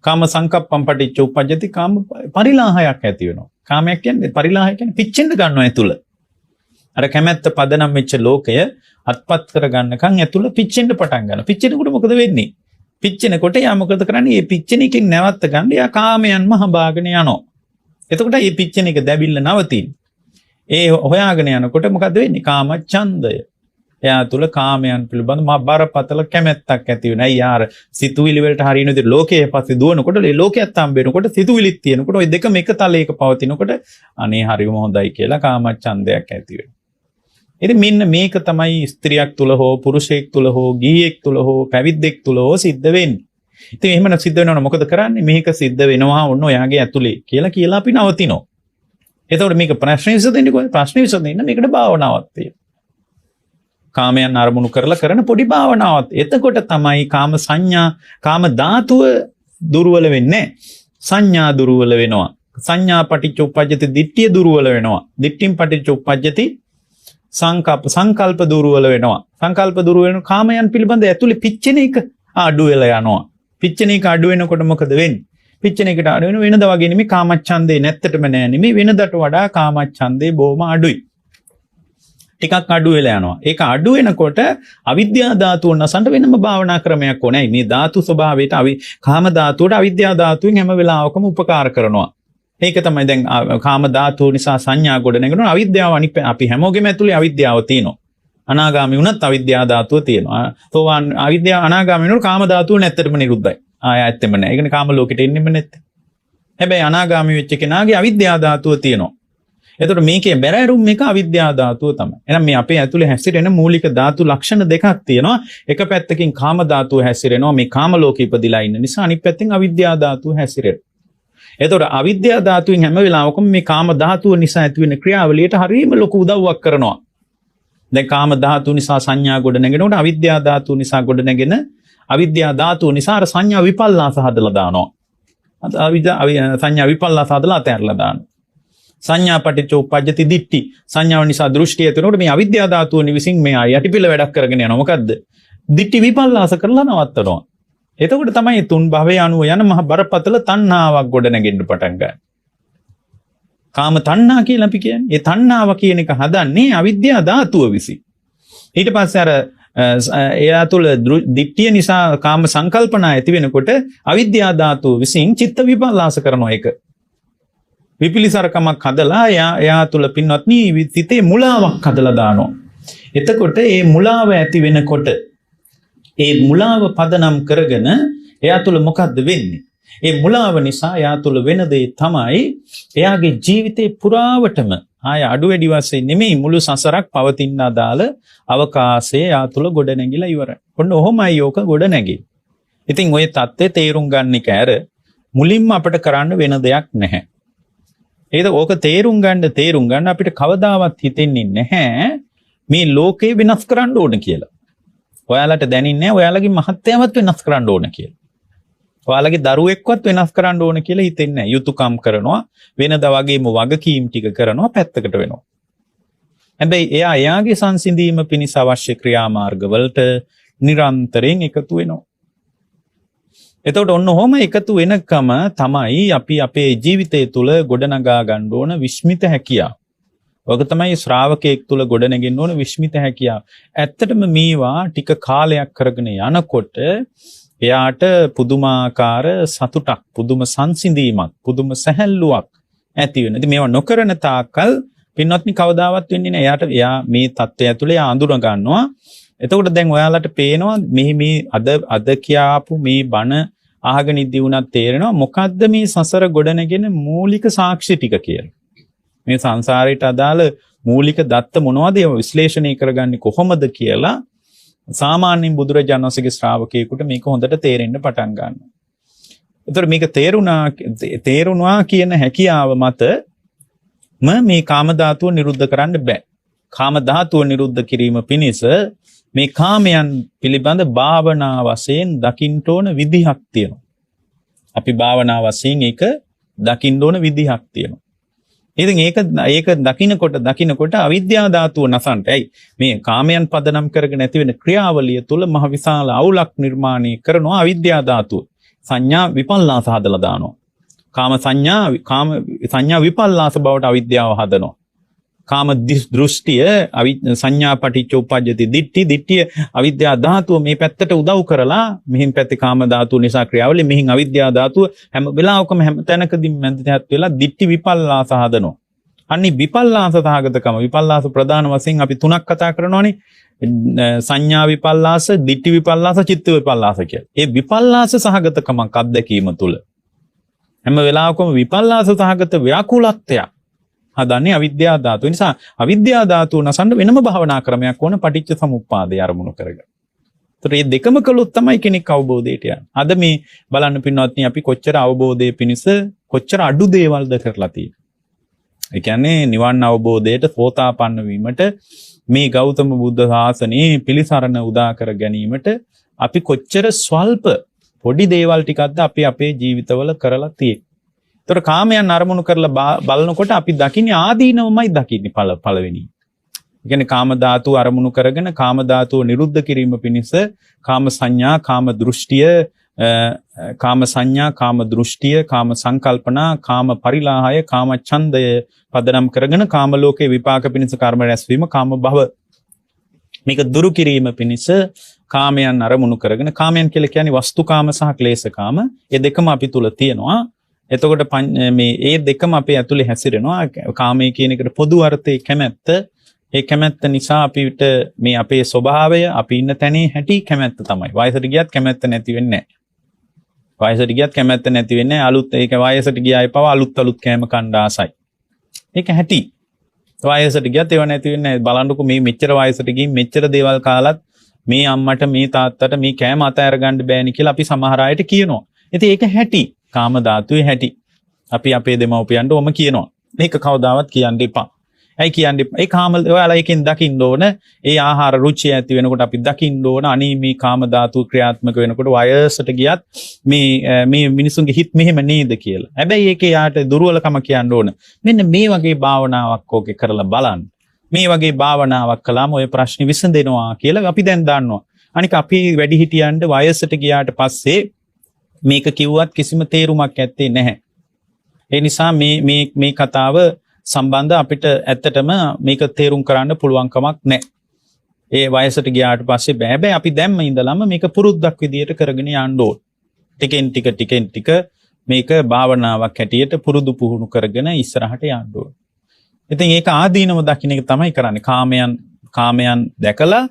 කාම සංකප්පම් පටිච්චෝප්පජ්ජති කාම පරිලාහයක් ඇති වෙනවා. කාමයක් කියන්නේ පරිලාහය කියන්නේ පිච්චෙන්න ගන්නවා ඇතුළ. අර කැමැත්ත පදනම් වෙච්ච ලෝකය අත්පත් කරගන්නකන් ඇතුළ පිච්චෙන්න පටන් ගන්නවා. පිච්චෙනකොට මොකද වෙන්නේ? පිච්චෙනකොට යා මොකද කරන්නේ? මේ පිච්චෙන එකෙන් නැවත්ත ගන්න යා කාමයන්ම හඹාගෙන යනවා. එතකොට මේ පිච්චෙන එක දැවිල්ල නවතින්නේ. ඒ හොයාගෙන යනකොට මොකද වෙන්නේ? කාම ඡන්දය. එයා තුල කාමයන් පිළිබඳ මා බරපතල කැමැත්තක් ඇති වෙනවා. අය යාර සිතුවිලි වලට හරියන විදිහට ලෝකයේ පස්සේ දුවනකොට ඒ ලෝකයක් හම්බ වෙනකොට සිතුවිලිත් තියෙනකොට ওই දෙකම එක තලයක පවතිනකොට අනේ හරිම හොඳයි කියලා කාම ඡන්දයක් ඇති වෙනවා. ඉතින් මෙන්න මේක තමයි ස්ත්‍රියක් තුල හෝ පුරුෂයෙක් තුල හෝ ගිහියෙක් තුල හෝ පැවිද්දෙක් තුල හෝ සිද්ධ වෙන්නේ. ඉතින් එහෙම සිද්ධ වෙනවනම් මොකද කරන්නේ? මේක සිද්ධ වෙනවා ඔන්න ඔයාගේ ඇතුලේ කියලා අපි නවතිනවා. එතකොට මේක ප්‍රශ්න විසඳෙන්නේ කොහොමද? ප්‍රශ්න විසඳෙන්න මේකට භාවනාවක් තියෙනවා. කාමයන් අරමුණු කරලා කරන පොඩි භාවනාවක්. එතකොට තමයි කාම සංඥා කාම ධාතුව දුර්වල වෙන්නේ. සංඥා දුර්වල වෙනවා. සංඥා පටිච්චෝප්පජ්ජති දිට්ඨිය දුර්වල වෙනවා. දිට්ඨිම් පටිච්චෝප්පජ්ජති සංකල්ප දුර්වල වෙනවා. සංකල්ප දුර්වල වෙන කාමයන් පිළිබඳ ඇතුලේ පිච්චෙන එක අඩු වෙලා යනවා. පිච්චෙන එක අඩු වෙනකොට මොකද වෙන්නේ? පිච්චෙන එකට අඩු වෙන වෙනද වගේ නෙමෙයි කාමච්ඡන්දේ නැත්තටම නෑ නෙමෙයි වෙනදට වඩා කාමච්ඡන්දේ බොහොම අඩුයි. ටිකක් අඩු වෙලා යනවා. ඒක අඩු වෙනකොට අවිද්‍යා ධාතුව නැසන්ට වෙනම භාවනා ක්‍රමයක් ඕනේ. මේ ධාතු ස්වභාවයට කාම ධාතුවට අවිද්‍යා ධාතුවෙන් හැම වෙලාවකම උපකාර කරනවා. ඒක තමයි දැන් කාම ධාතුව නිසා සංඥා ගොඩ නැගෙනවා. අවිද්‍යාව අපි හැමෝගෙම ඇතුලේ අවිද්‍යාව තියෙනවා. අනාගාමී වුණත් අවිද්‍යා ධාතුව තියෙනවා. සෝවාන් අවිද්‍යාව අනාගාමී වෙනකොට කාම ධාතුව නැත්තටම නිරුද්ධයි. ඇත්තෙම නෑ. ඒකනේ කාම ලෝකෙට එන්නෙම නැත්තේ. හැබැයි අනාගාමී වෙච්ච කෙනාගේ අවිද්‍යා ධාතුව තියෙනවා. එතකොට මේකේ බැරෑරුම් එක අවිද්‍යා ධාතුව තමයි. එහෙනම් මේ අපේ ඇතුලේ හැසිරෙන මූලික ධාතු ලක්ෂණ දෙකක් තියෙනවා. එක පැත්තකින් කාම ධාතුව හැසිරෙනවා. මේ කාම ලෝකෙ ඉපදිලා ඉන්න නිසා අනිත් පැත්තෙන් අවිද්‍යා ධාතුව හැසිරෙනවා. එතකොට අවිද්‍යා ධාතුවෙන් හැම වෙලාවකම මේ කාම ධාතුව නිසා ඇතිවෙන ක්‍රියාවලියට හරියම ලොකු උදව්වක් කරනවා. දැන් කාම ධාතුව නිසා සංඥා ගොඩ නැගෙනකොට අවිද්‍යා ධාතුව නිසා ගොඩ නැගෙන අවිද්‍යා ධාතුව නිසා අර සංඥා විපල්ලාස හදලා දානවා. සංඥා විපල්ලාස හදලා අතහැරලා දානවා. සංඥා පටිච්චෝප්පජ්ජති දිට්ඨි. සංඥාව නිසා දෘෂ්ටිය එතනකොට මේ අවිද්‍යා ධාතුව විසින් මේ යටිපිළ වැඩක් කරගෙන යනවා. මොකද්ද? දිට්ඨි විපල්ලාස කරලා නවත්තනවා. එතකොට තමයි තුන් භවයේ අනුව යන මහ බරපතල තණ්හාවක් ගොඩ නැගෙන්න පටන් ගන්න. කාම තණ්හා කියලා අපි කියන්නේ. ඒ තණ්හාව කියන එක හදන්නේ අවිද්‍යා ධාතුව විසින්. ඊට පස්සේ අර එයා තුළ දිට්ඨිය නිසා කාම සංකල්පනා ඇති වෙනකොට අවිද්‍යා ධාතුව විසින් චිත්ත විපල්ලාස කරනවා ඒක. විපිලිසරකමක් හදලා එයා තුළ පින්වත්නි සිතේ මුලාවක් හදලා දානවා. එතකොට මේ මුලාව ඇති වෙනකොට ඒ මුලාව පදනම් කරගෙන එයා තුළ මොකද්ද වෙන්නේ? ඒ මුලාව නිසා එයා තුළ වෙන දේ තමයි එයාගේ ජීවිතේ පුරාවටම ආය අඩු වැඩි වශයෙන් නෙමෙයි මුළු සසරක් පවතින අදාළ අවකාශයේ එයා තුළ ගොඩ නැගිලා ඉවරයි. ඔන්න ඔහොමයි යෝක ගොඩ නැගෙන්නේ. ඉතින් ওই தත්ත්වය තේරුම් ගන්න එක ඇර මුලින්ම අපිට කරන්න වෙන දෙයක් නැහැ. ඒක ඕක තේරුම් ගන්න අපිට කවදාවත් හිතෙන්නේ නැහැ මේ ලෝකේ වෙනස් කරන්න ඕන කියලා. ඔයාලට දැනෙන්නේ නැහැ ඔයාලගේ මහත්යවත් වෙනස් කරන්න ඕන කියලා. ඔයාලගේ දරුවෙක්වත් වෙනස් කරන්න ඕන කියලා හිතෙන්නේ නැහැ. යුතුයකම් කරනවා වෙනදා වගේම වගකීම් ටික කරනවා පැත්තකට වෙනවා. හැබැයි එයාගේ සංසිඳීම පිණිස අවශ්‍ය ක්‍රියාමාර්ගවලට නිරන්තරයෙන් එකතු වෙනවා. එතකොට ඔන්න ඔහොම එකතු වෙනකම තමයි අපි අපේ ජීවිතය තුළ ගොඩනගා ගන්න ඕන විස්මිත හැකියාව. ඔක තමයි ශ්‍රාවකයෙක් තුළ ගොඩනගෙන්න ඕන විස්මිත හැකියාව. ඇත්තටම මේවා ටික කාලයක් කරගෙන යනකොට එයාට පුදුමාකාර සතුටක්, පුදුම සංසිඳීමක්, පුදුම සැහැල්ලුවක් ඇති වෙනවා. ඉතින් මේවා නොකරන තාක්කල් පින්වත්නි කවදාවත් වෙන්නේ නැහැ. එයා මේ தත්ත්වය ඇතුලේ ආඳුර ගන්නවා. එතකොට දැන් ඔයාලට පේනවා මේ අද කියාපු මේ බණ අහගෙන ඉදි වුණත් තේරෙනවා මොකද්ද මේ සසර ගොඩනගෙන මූලික සාක්ෂි ටික කියලා. මේ සංසාරයට අදාළ මූලික දත්ත මොනවද ඒව විශ්ලේෂණය කරගන්නේ කොහොමද කියලා සාමාන්‍යයෙන් බුදුරජාණන් වහන්සේගේ ශ්‍රාවකයෙකුට මේක හොඳට තේරෙන්න පටන් ගන්නවා. ඒතර මේක තේරුණා කියන හැකියාව මත මේ කාම ධාතුව නිරුද්ධ කරන්න බෑ. කාම ධාතුව නිරුද්ධ කිරීම පිණිස මේ කාමයන් පිළිබඳ භාවනා වශයෙන් දකින්න ඕන විදිහක් තියෙනවා. අපි භාවනා වශයෙන් ඒක දකින්න ඕන විදිහක් තියෙනවා. ඉතින් ඒක දකින්නකොට අවිද්‍යා ධාතුව නසන්ට. ඇයි මේ කාමයන් පදනම් කරගෙන ඇති වෙන ක්‍රියාවලිය තුල මහ විශාල අවුලක් නිර්මාණය කරනවා අවිද්‍යා ධාතුව. සංඥා විපල්ලාස හදලා දානවා. කාම සංඥා විපල්ලාස බවට අවිද්‍යාව හදනවා. කාම දෘෂ්ටිය සංඥා පටිච්ච උප්පජ්ජති දිට්ඨිය අවිද්‍යා ධාතුව මේ පැත්තට උදව් කරලා මෙහින් පැත්තේ කාම ධාතුව නිසා ක්‍රියාවලිය මෙහින් අවිද්‍යා ධාතුව හැම වෙලාවකම හැම තැනකදීම මැදට වෙලා දිට්ඨි විපල්ලාස හදනවා. අනිත් විපල්ලාස සහගතකම විපල්ලාස ප්‍රධාන වශයෙන් අපි තුනක් කතා කරනවානේ. සංඥා විපල්ලාස, දිට්ඨි විපල්ලාස, චිත්ත විපල්ලාස කියලා. ඒ විපල්ලාස සහගතකමක් අත්දැකීම තුල හැම වෙලාවකම විපල්ලාස සහගත ව්‍යාකූලත්වයක් හදන්නේ අවිද්‍යා ධාතුව. නිසා අවිද්‍යා ධාතුව නසන්න වෙනම භාවනා ක්‍රමයක් ඕන පටිච්ච සමුප්පාදය අරමුණු කරගෙන. ඒතර මේ දෙකම කළොත් තමයි කෙනෙක් අවබෝධයට යන්නේ. අද මේ බලන්න පින්වත්නි අපි කොච්චර අවබෝධයේ පිණිස කොච්චර අඩු දේවල්ද කරලා තියෙන්නේ. ඒ කියන්නේ නිවන් අවබෝධයට සෝතාපන්න වීමට මේ ගෞතම බුද්ධ ශාසනයේ පිළිසරණ උදා කර ගැනීමට අපි කොච්චර ස්වල්ප පොඩි දේවල් ටිකක්ද අපි අපේ ජීවිතවල කරලා තියෙන්නේ. ඒතර කාමයන් අරමුණු කරලා බලනකොට අපි දකින්නේ ආදීනවමයි දකින්නේ පළවෙනි. ඒ කියන්නේ කාම ධාතුව අරමුණු කරගෙන කාම ධාතුව නිරුද්ධ කිරීම පිණිස කාම සංඥා, කාම දෘෂ්ටිය, කාම සංඥා, කාම දෘෂ්ටිය, කාම සංකල්පනා, කාම පරිලාහය, කාම ඡන්දය පදනම් කරගෙන කාම ලෝකේ විපාක පිණිස කර්ම රැස්වීම, කාම භව මේක දුරු කිරීම පිණිස කාමයන් අරමුණු කරගෙන කාමයන් කියලා කියන්නේ වස්තුකාම සහ ක්ලේශකාම. මේ දෙකම අපි තුල තියෙනවා. එතකොට මේ ඒ දෙකම අපේ ඇතුලේ හැසිරෙනවා. කාමයේ කියන එකට පොදු අර්ථයේ කැමැත්ත. ඒ කැමැත්ත නිසා අපිට මේ අපේ ස්වභාවය අපි ඉන්න තැනේ හැටි කැමැත්ත තමයි. වයසට ගියත් කැමැත්ත නැති වෙන්නේ නැහැ. වයසට ගියත් කැමැත්ත නැති වෙන්නේ නැහැ. අලුත් ඒක වයසට ගියායි පව අලුත් කෑම කන්න ආසයි. ඒක හැටි. වයසට ගියත් ඒව නැති වෙන්නේ නැහැ. බලන්නකො මේ මෙච්චර වයසට ගිහින් මෙච්චර දේවල් කාලත් මේ අම්මට මේ තාත්තට මේ කෑම අතහැර ගන්න බෑනේ කියලා අපි සමහර අයට කියනවා. ඉතින් ඒක හැටි. කාම ධාතුවේ හැටි. අපි අපේ දෙමව්පියන්ට ඔම කියනවා. මේක කවදාවත් කියන්න එපා. ඇයි කියන්නේ? ඒ කාම ඔයාලා එකෙන් දකින්න ඕන. ඒ ආහාර රුචිය ඇති වෙනකොට අපි දකින්න ඕන. අනී මේ කාම ධාතුව ක්‍රියාත්මක වෙනකොට වයසට ගියත් මේ මිනිසුන්ගේ හිත මෙහෙම නේද කියලා. හැබැයි ඒකේ යාට දුර්වලකම කියන්න ඕන. මෙන්න මේ වගේ භාවනාවක් ඕකේ කරලා බලන්න. මේ වගේ භාවනාවක් කළාම ඔය ප්‍රශ්නේ විසඳෙනවා කියලා අපි දැන් දන්නවා. අනික අපි වැඩිහිටියන්ට වයසට ගියාට පස්සේ මේක කිව්වත් කිසිම තේරුමක් ඇත්තේ නැහැ. ඒ නිසා මේ කතාව සම්බන්ධ අපිට ඇත්තටම මේක තේරුම් කරන්න පුළුවන් කමක් නැහැ. ඒ වයසට ගියාට පස්සේ බෑ අපි දැම්ම ඉඳලම මේක පුරුද්දක් විදියට කරගෙන යන්න ඕන. ටිකෙන් ටික මේක භාවනාවක් හැටියට පුරුදු පුහුණු කරගෙන ඉස්සරහට යන්න ඕන. ඉතින් ඒක ආදීනව දකින්න එක තමයි කරන්නේ. කාමයන් දැකලා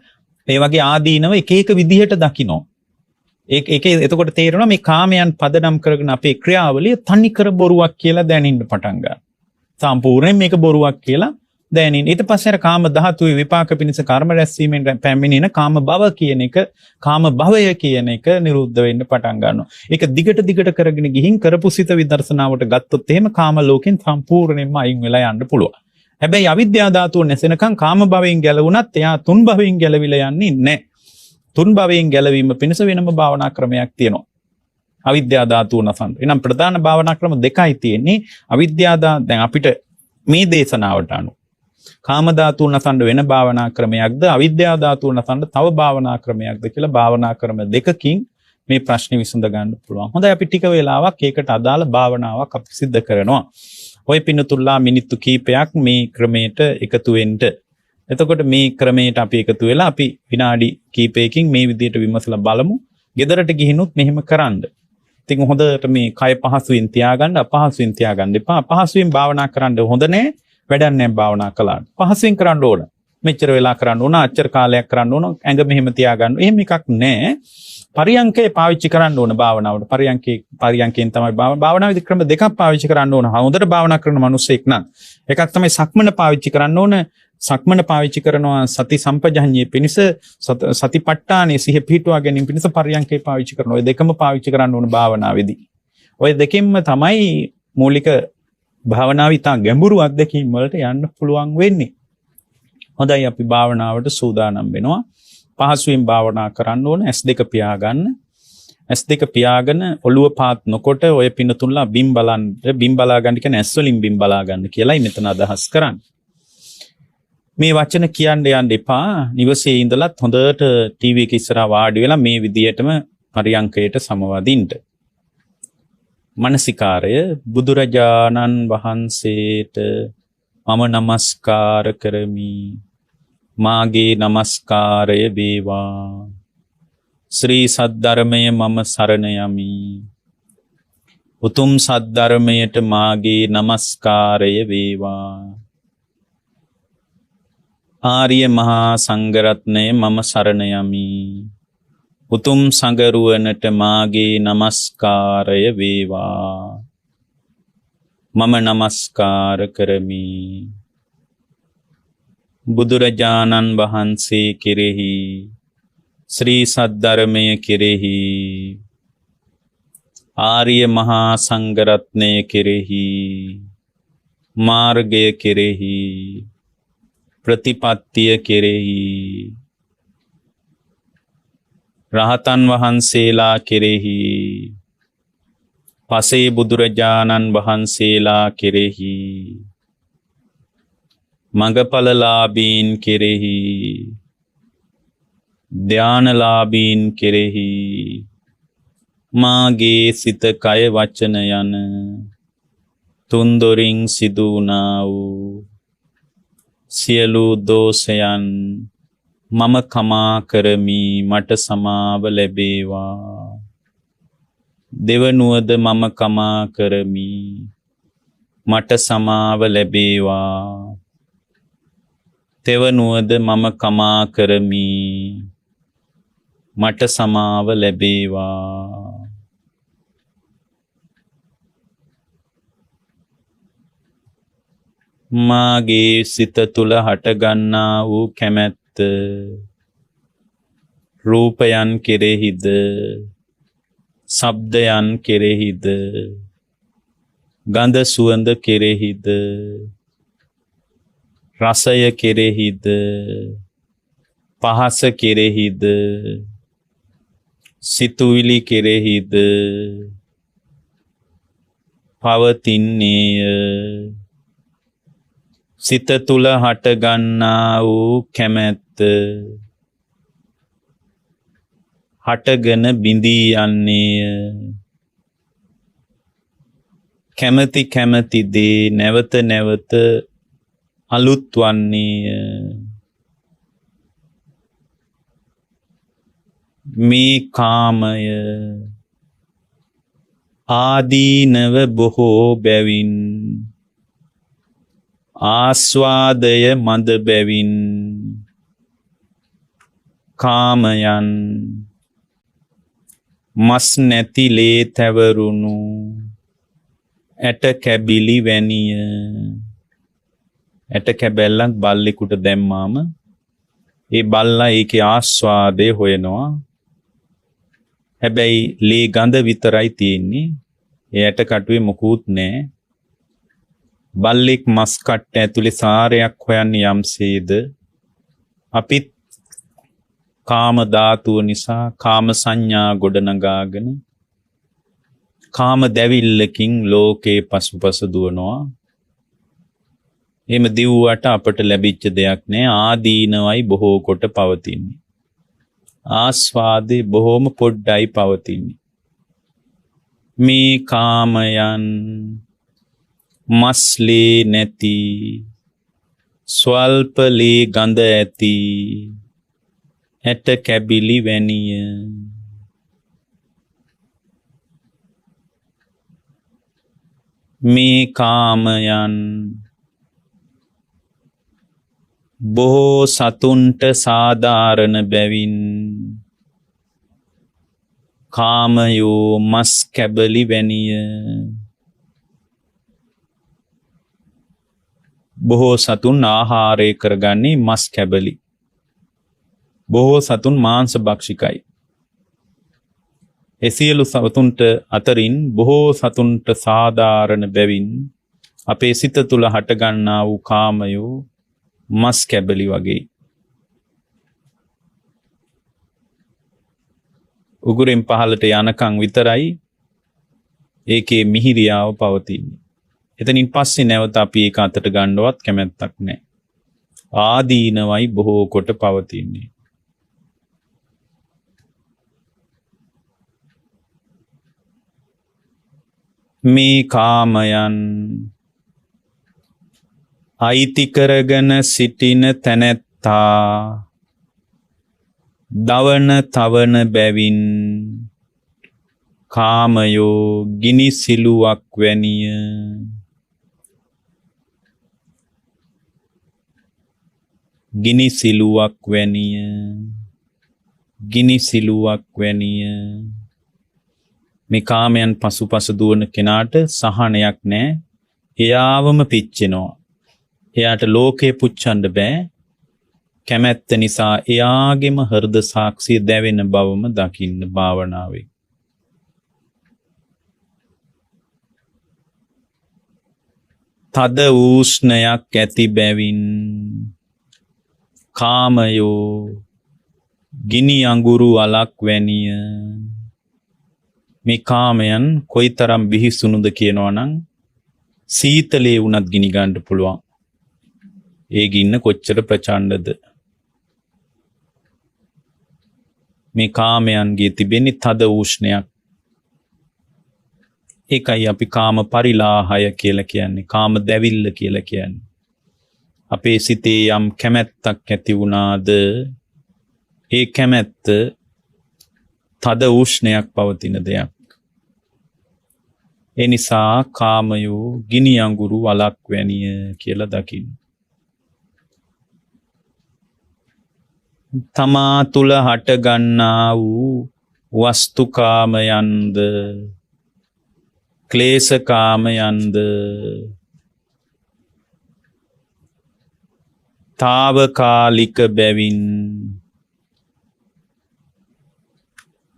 ඒ වගේ ආදීනව එක විදිහට දකින්න. ඒක එතකොට තේරෙනවා මේ කාමයන් පදනම් කරගෙන අපේ ක්‍රියාවලිය තනිකර බොරුවක් කියලා දැනෙන්න පටන් ගන්නවා. සම්පූර්ණයෙන් මේක බොරුවක් කියලා දැනෙන. ඊට පස්සේ අර කාම ධාතුවේ විපාක පිණිස කර්ම රැස්වීමෙන් පැමිණෙන කාම භව කියන එක, කාම භවය කියන එක නිරුද්ධ වෙන්න පටන් ගන්නවා. ඒක දිගට කරගෙන ගිහින් කරපු සිත විදර්ශනාවට ගත්තොත් එහෙම කාම ලෝකෙන් සම්පූර්ණයෙන්ම අයින් වෙලා යන්න පුළුවන්. හැබැයි අවිද්‍යා ධාතුව නැසෙනකන් කාම භවයෙන් ගැලවුණත් එයා තුන් භවයෙන් ගැලවිලා යන්නේ නැහැ. තුන් භවයෙන් ගැලවීම පිණිස වෙනම භාවනා ක්‍රමයක් තියෙනවා. අවිද්‍යා ධාතුව නසන්න. එනම් ප්‍රධාන භාවනා ක්‍රම දෙකයි තියෙන්නේ. දැන් අපිට මේ දේශනාවට අනුව කාම ධාතුව නසන්න වෙන භාවනා ක්‍රමයක්ද අවිද්‍යා ධාතුව නසන්න තව භාවනා ක්‍රමයක්ද කියලා භාවනා ක්‍රම දෙකකින් මේ ප්‍රශ්නේ විසඳ ගන්න පුළුවන්. හොඳයි අපි ටික වෙලාවක් ඒකට අදාළ භාවනාවක් අපි සිද්ධ කරනවා. ඔය පින්නතුල්ලා මිනිත්තු කීපයක් මේ ක්‍රමයට එකතු වෙන්න. එතකොට මේ ක්‍රමයට අපි එකතු වෙලා අපි විනාඩි කීපයකින් මේ විදිහට විමසලා බලමු. ගෙදරට ගිහිනුත් මෙහෙම කරන්න. ඉතින් හොඳට මේ කය පහසුවෙන් තියාගන්න, අපහසුවෙන් තියාගන්න එපා. අපහසුවෙන් භාවනා කරන්න හොඳ නැහැ. වැඩක් නැහැ භාවනා කළාට. පහසුවෙන් කරන්න ඕන. මෙච්චර වෙලා කරන්න ඕන, අච්චර කාලයක් කරන්න ඕන, ඇඟ මෙහෙම තියාගන්න. එහෙම එකක් නැහැ. පරියංකේ පාවිච්චි කරන්න ඕන භාවනාවට. පරියංකෙන් තමයි භාවනා විදි ක්‍රම දෙකක් පාවිච්චි කරන්න ඕන. හොඳට භාවනා කරන මිනිස්සෙක් නම් එකක් තමයි සක්මන පාවිච්චි කරන්න ඕන. සක්මන පාවිච්චි කරනවා සති සම්පජඤ්ඤයේ පිණිස සතිපට්ඨානයේ සිහිය පිහිටුවා ගැනීම පිණිස පරියංකේ පාවිච්චි කරනවා. ඔය දෙකම පාවිච්චි කරන්න ඕන භාවනාවේදී. ඔය දෙකෙන්ම තමයි මූලික භාවනාව ඉතා ගැඹුරු අත්දැකීම් වලට යන්න පුළුවන් වෙන්නේ. හොඳයි අපි භාවනාවට සූදානම් වෙනවා. පහසුවෙන් භාවනා කරන්න ඕන. S2 පියාගන්න. ඇස් දෙක පියාගෙන ඔළුව පාත් නොකොට ඔය පිනතුන්ලා බිම් බලා ගන්න කියන ඇස් වලින් බිම් බලා ගන්න කියලායි මෙතන අදහස් කරන්නේ. මේ වචන කියන්න යන්න එපා. නිවසේ ඉඳලත් හොඳට ටීවී එක ඉස්සරහා වාඩි වෙලා මේ විදියටම පරියංකයට සමවදින්න. මනසිකාරය බුදුරජාණන් වහන්සේට මම නමස්කාර කරමි. මාගේ නමස්කාරය වේවා. ශ්‍රී සද්ධර්මය මම සරණ යමි. උතුම් සද්ධර්මයට මාගේ නමස්කාරය වේවා. ආර්ය මහා සංඝරත්නය මම සරණ යමි. උතුම් සංඝරුවනට මාගේ නමස්කාරය වේවා. මම නමස්කාර කරමි. බුදුරජාණන් වහන්සේ කෙරෙහි ශ්‍රී සද්ධර්මය කෙරෙහි ආර්ය මහා සංඝරත්නය කෙරෙහි මාර්ගය කෙරෙහි ප්‍රතිපත්තිය කෙරෙහි රහතන් වහන්සේලා කෙරෙහි පසේ බුදුරජාණන් වහන්සේලා කෙරෙහි මඟඵලලාභීන් කෙරෙහි ධානලාභීන් කෙරෙහි මාගේ සිත කය වචන යන තුන්දොරින් සිදු වුණා වූ සියලු දෝෂයන් මම කමා කරමි. මට සමාව ලැබේවා. දෙවනුවද මම කමා කරමි. මට සමාව ලැබේවා. තෙවනුවද මම කමා කරමි. මට සමාව ලැබේවා. මාගේ සිත තුළ හටගන්නා වූ කැමැත්ත රූපයන් කෙරෙහිද ශබ්දයන් කෙරෙහිද ගන්ධ සුවඳ කෙරෙහිද රසය කෙරෙහිද පහස කෙරෙහිද සිතුවිලි කෙරෙහිද පවතින්නේය. සිත තුළ හටගන්නා වූ කැමැත්ත හටගෙන බිඳී යන්නේය. කැමැති කැමැති දේ නැවත නැවත අලුත් වන්නේය. මේ කාමය ආදීනව බොහෝ බැවින් ආස්වාදය මද බැවින් කාමයන් මස් නැති ලේ තැවරුණු ඇට කැබිලි වැනිය. ඇට කැබැල්ලක් බල්ලෙකුට දැම්මාම ඒ බල්ලා ඒකේ ආස්වාදය හොයනවා. හැබැයි ලේ ගඳ විතරයි තියෙන්නේ. ඒ ඇට කටුවේ මොකුත් නැහැ. බල්ලෙක් මස් කට්ට ඇතුලේ සාරයක් හොයන්නේ යම්සේද අපිත් කාම ධාතුව නිසා කාම සංඥා ගොඩනගාගෙන කාම දැවිල්ලකින් ලෝකේ පසුපස දුවනවා. එහෙම දිව්වට අපට ලැබිච්ච දෙයක් නෑ. ආදීනවයි බොහෝ කොට පවතින්නේ. ආස්වාදේ බොහෝම පොඩ්ඩයි පවතින්නේ. මේ කාමයන් මස්ලේ නැති ස්වල්පලේ ගඳ ඇති ඇට කැබිලි වැනිය. මේ කාමයන් බොහෝ සතුන්ට සාධාරණ බැවින් කාමයෝ මස් කැබලි වැනිය. බොහෝ සතුන් ආහාරය කරගන්නේ මස් කැබලි. බොහෝ සතුන් මාංශ භක්ෂිකයි. එසියලු සතුන්ට අතරින් බොහෝ සතුන්ට සාධාරණ බැවින් අපේ සිත තුළ හටගන්නා වූ කාමයෝ මස් කැබලි වගේ. උගුරෙන් පහළට යනකම් විතරයි ඒකේ මිහිරියාව පවතින්නේ. එතනින් පස්සේ නැවත අපි ඒක අතට ගන්නවත් කැමැත්තක් නැහැ. ආදීනවයි බොහෝ කොට පවතින්නේ. මේ කාමයන් අයිති කරගෙන සිටින තැනැත්තා දවන තවන බැවින් කාමයෝ ගිනි සිලුවක් වැනිය. ගිනි සිලුවක් වැනිය. ගිනි සිලුවක් වැනිය. මේ කාමයන් පසුපස දුවන කෙනාට සහනයක් නැහැ. එයාවම පිච්චෙනවා. එයාට ලෝකේ පුච්චන්න බෑ. කැමැත්ත නිසා එයාගෙම හෘද සාක්ෂිය දැවෙන බවම දකින්න භාවනාවේ. තද ඌෂ්ණයක් ඇති බැවින් කාමයෝ ගිනි අඟුරු අලක් වැනිය. මේ කාමයන් කොයිතරම් බිහිසුණුද කියනවා නම් සීතලේ වුණත් ගිනි ගන්න පුළුවන්. ඒ ගින්න කොච්චර ප්‍රචණ්ඩද. මේ කාමයන්ගේ තිබෙන්නේ තද ඌෂ්ණයක්. ඒකයි අපි කාම පරිලාහය කියලා කියන්නේ. කාම දැවිල්ල කියලා කියන්නේ. අපේ සිතේ යම් කැමැත්තක් ඇති වුණාද ඒ කැමැත්ත තද ඌෂ්ණයක් පවතින දෙයක්. ඒ නිසා කාමයෝ ගිනි අඟුරු වලක් වැනිය කියලා දකින්න. තමා තුල හට ගන්නා වූ වස්තුකාමයන්ද ක්ලේශකාමයන්ද තාවකාලික බැවින්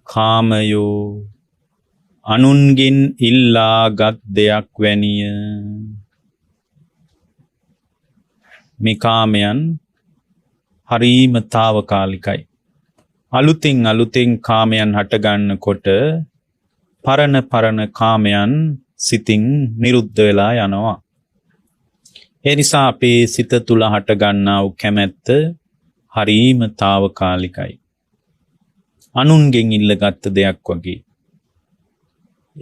කාමයෝ අනුන්ගෙන් ඉල්ලාගත් දෙයක් වැනිය. මේ කාමයන් හරීම තාවකාලිකයි. අලුතෙන් කාමයන් හටගන්නකොට පරණ කාමයන් සිතින් නිරුද්ධ වෙලා යනවා. ඒ නිසා අපේ සිත තුල හටගන්නා වූ කැමැත්ත හරීම තාවකාලිකයි. අනුන්ගෙන් ඉල්ලගත්ත දෙයක් වගේ.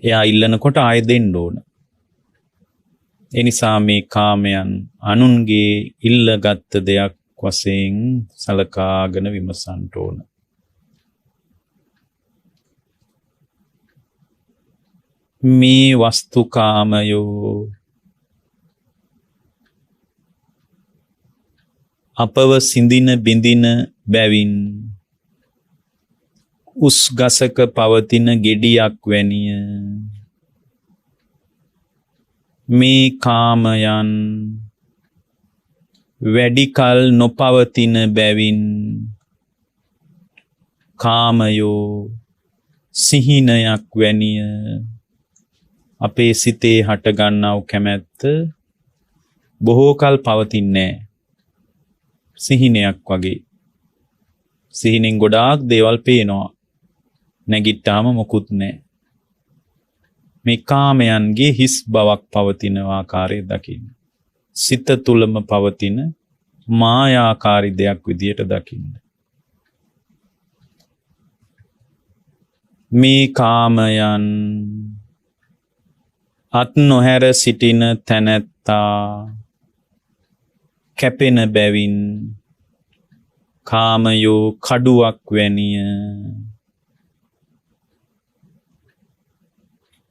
එයා ඉල්ලනකොට ආයෙ දෙන්න ඕන. ඒ නිසා මේ කාමයන් අනුන්ගේ ඉල්ලගත්ත දෙයක් වශයෙන් සලකාගෙන විමසන්න ඕන. මේ වස්තුකාමයෝ අපව සිඳින බිඳින බැවින් උස් ගසක පවතින ගෙඩියක් වැනිය. මේ කාමයන් වැඩිකල් නොපවතින බැවින් කාමයෝ සිහිනයක් වැනිය. අපේ සිතේ හටගන්නා වූ කැමැත්ත බොහෝ කල් පවතින්නේ නැහැ. සිහිනයක් වගේ. සිහිනෙන් ගොඩාක් දේවල් පේනවා. නැගිට්ටාම මොකුත් නැහැ. මේ කාමයන්ගේ හිස් බවක් පවතින ආකාරය දකින්න. සිත තුලම පවතින මායාකාරී දෙයක් විදියට දකින්න. මේ කාමයන් අත් නොහැර සිටින තැනැත්තා කැපෙන බැවින් කාමයෝ කඩුවක් වැනිය.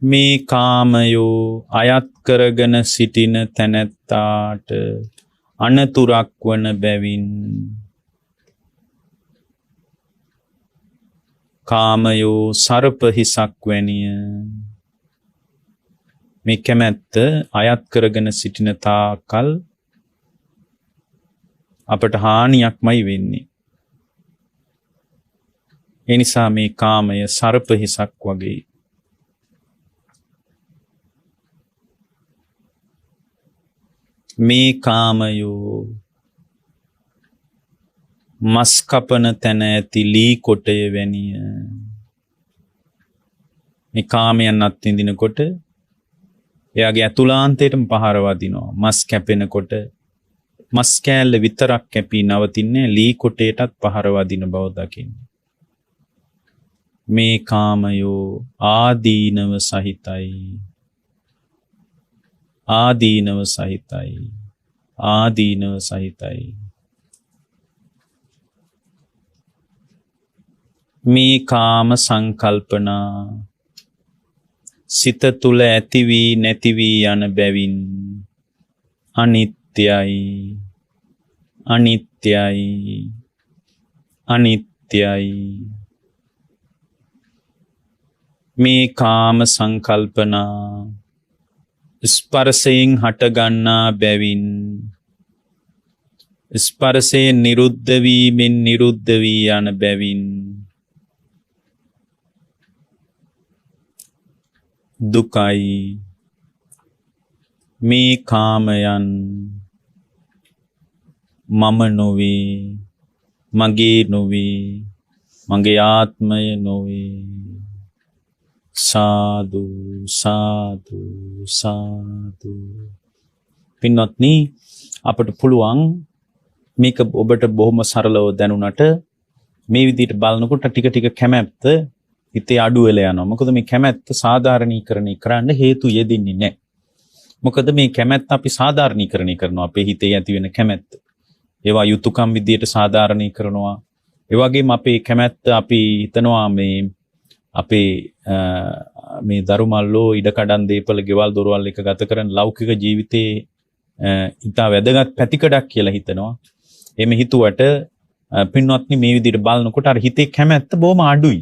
මේ කාමයෝ අයත් කරගෙන සිටින තැනැත්තාට අනතුරක් වන බැවින් කාමයෝ සර්ප හිසක් වැනිය. මේ කැමැත්ත අයත් කරගෙන සිටින තාකල් අපට හානියක්මයි වෙන්නේ. ඒ නිසා මේ කාමය සර්ප හිසක් වගේ. මේ කාමයෝ මස් කපන තැන ඇති ලී කොටය වැනිය. මේ කාමයන් අත්විඳිනකොට එයාගේ ඇතුළාන්තයටම පහර වදිනවා. මස් කැපෙනකොට මස් කෑල්ල විතරක් කැපී නවතින්නේ ලී කොටේටත් පහර වදින බව දකින්න. මේ කාමයෝ ආදීනව සහිතයි. ආදීනව සහිතයි. ආදීනව සහිතයි. මේ කාම සංකල්පනා සිත තුළ ඇති වී නැති වී යන බැවින් අනිත්‍යයි. අනිත්‍යයි. අනිත්‍යයි. මේ කාම සංකල්පනා ස්පර්ශයෙන් හටගන්නා බැවින් ස්පර්ශයෙන් නිරුද්ධ වීමෙන් නිරුද්ධ වී යන බැවින් දුකයි. මේ කාමයන් මම නොවේ, මගේ නොවේ, මගේ ආත්මය නොවේ. සාදු සාදු සාදු. පින්වත්නි, අපට පුළුවන් මේක ඔබට බොහොම සරලව දැනුණට මේ විදිහට බලනකොට ටික ටික කැමැත්ත හිතේ අඩු වෙලා යනවා. මොකද මේ කැමැත්ත සාධාරණීකරණය කරන්න හේතු යෙදෙන්නේ නැහැ. මොකද මේ කැමැත්ත අපි සාධාරණීකරණය කරනවා. අපේ හිතේ ඇති වෙන කැමැත්ත. ඒවා යුතුයකම් විදියට සාධාරණී කරනවා. ඒ වගේම අපේ කැමැත්ත අපි හිතනවා මේ අපේ මේ දරුමල්ලෝ ඉඩකඩම් දීපල ගෙවල් දොරවල් එක ගත කරන ලෞකික ජීවිතේ ඉතා වැදගත් පැතිකඩක් කියලා හිතනවා. එමෙ හිතුවට පින්වත්නි මේ විදිහට බලනකොට අර හිතේ කැමැත්ත බොහොම අඩුයි.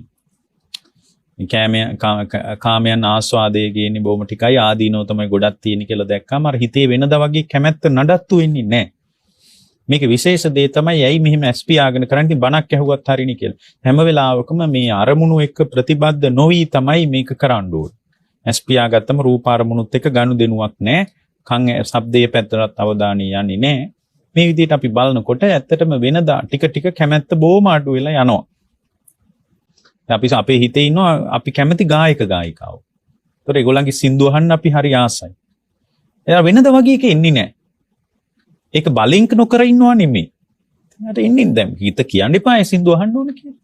කාමයන් ආස්වාදයේ ගේන්නේ බොහොම ටිකයි, ආදීනෝ තමයි ගොඩක් තියෙන කියලා දැක්කම අර හිතේ වෙනදා වගේ කැමැත්ත නඩත්තු වෙන්නේ නැහැ. මේක විශේෂ දේ තමයි ඇයි මෙහෙම SP ආගෙන කරන්නේ බණක් ඇහුවත් හරිනේ කියලා. හැම වෙලාවකම මේ අරමුණු එක්ක ප්‍රතිබද්ධ නොවි තමයි මේක කරන්න ඕනේ. SP ආගත්තම රූප අරමුණුත් එක්ක ගනුදෙනුවක් නැහැ. කන් ශබ්දයේ පැත්තට අවධානය යන්නේ නැහැ. මේ විදිහට අපි බලනකොට ඇත්තටම වෙනදා ටික ටික කැමැත්ත බොහොම අඩු වෙලා යනවා. අපි අපේ හිතේ ඉන්නවා අපි කැමති ගායක ගායිකාවෝ. ඒතර ඒගොල්ලන්ගේ සින්දු අහන්න අපි හරි ආසයි. එයා වෙනදා වගේ එක එන්නේ නැහැ. ඒක බලින්ක් නොකර ඉන්නවා නෙමෙයි. එයාට එන්නේ දැන් හිත කියන්න එපා ඒ සින්දු අහන්න ඕන කියලා.